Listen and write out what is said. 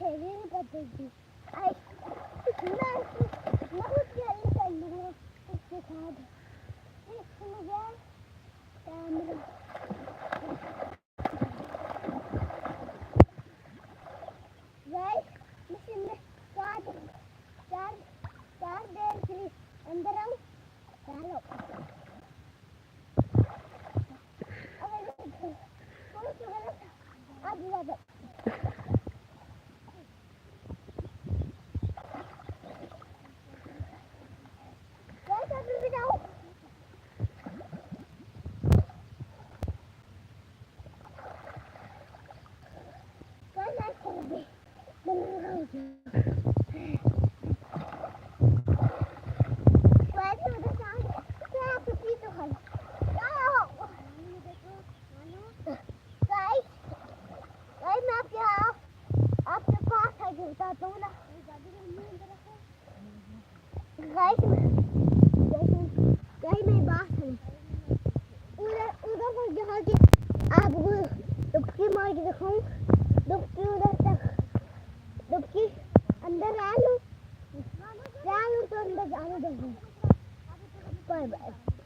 नहीं करती थी। मैं बहुत जल्दी कर लूँगा उसके साथ। मुझे कैमरा मशीन में चार देर के लिए अंदर आऊँ। चलो अब ज़्यादा आपको डुबकी मार के दिखाऊं। डुबकी उधर तक डुबकी अंदर आ लूं तो अंदर जाने दूंगी। Bye bye.